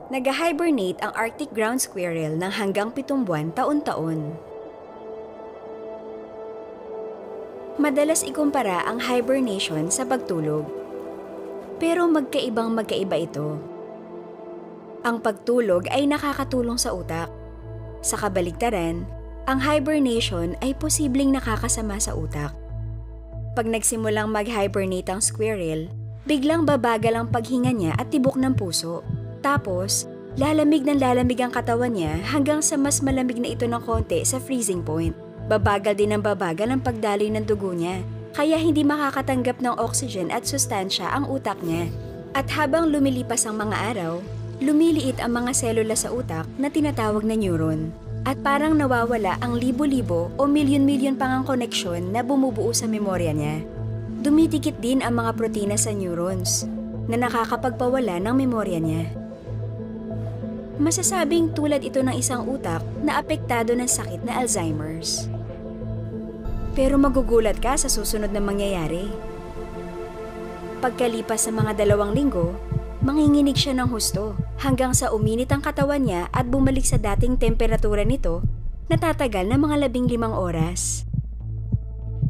Nag-hibernate ang Arctic ground squirrel ng hanggang 7 buwan taon-taon. Madalas ikumpara ang hibernation sa pagtulog. Pero magkaiba ito. Ang pagtulog ay nakakatulong sa utak. Sa kabaligtaran, ang hibernation ay posibleng nakakasama sa utak. Pag nagsimulang mag-hibernate ang squirrel, biglang babagal ang paghinga niya at tibok ng puso. Tapos, lalamig ang katawan niya hanggang sa mas malamig na ito ng konti sa freezing point. Babagal din ang pagdaloy ng dugo niya, kaya hindi makakatanggap ng oxygen at sustansya ang utak niya. At habang lumilipas ang mga araw, lumiliit ang mga selula sa utak na tinatawag na neuron. At parang nawawala ang libo-libo o milyon-milyon pang ang koneksyon na bumubuo sa memorya niya. Dumitikit din ang mga protina sa neurons na nakakapagpawala ng memorya niya. Masasabing tulad ito ng isang utak na apektado ng sakit na Alzheimer's. Pero magugulat ka sa susunod na mangyayari. Pagkalipas sa mga 2 linggo, manginginig siya ng husto hanggang sa uminit ang katawan niya at bumalik sa dating temperatura nito na tatagal ng mga 15 oras.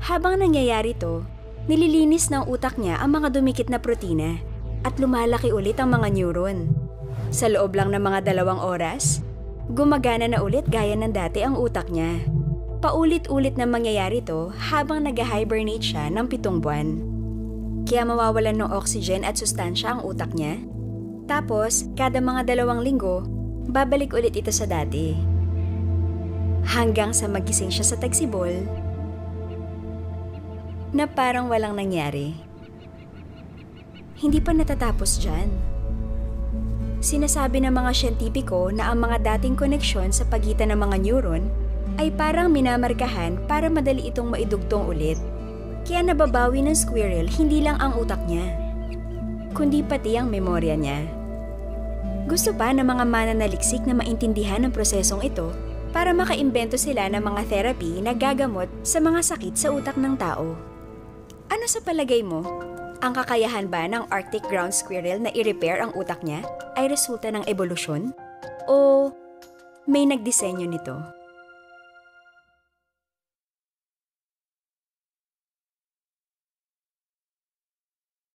Habang nangyayari to, nililinis ng utak niya ang mga dumikit na protina at lumalaki ulit ang mga neuron. Sa loob lang ng mga 2 oras, gumagana na ulit gaya ng dati ang utak niya. Paulit-ulit na mangyayari to habang nag-hibernate siya ng 7 buwan. Kaya mawawalan ng oxygen at sustansya ang utak niya. Tapos, kada mga 2 linggo, babalik ulit ito sa dati. Hanggang sa magising siya sa tagsibol na parang walang nangyari. Hindi pa natatapos dyan. Sinasabi ng mga siyentipiko na ang mga dating koneksyon sa pagitan ng mga neuron ay parang minamarkahan para madali itong maidugtong ulit. Kaya nababawi ng squirrel hindi lang ang utak niya, kundi pati ang memorya niya. Gusto pa ng mga mananaliksik na maintindihan ang prosesong ito para makaimbento sila ng mga therapy na gagamot sa mga sakit sa utak ng tao. Ano sa palagay mo? Ang kakayahan ba ng Arctic ground squirrel na i-repair ang utak niya ay resulta ng ebolusyon? O may nagdisenyo nito?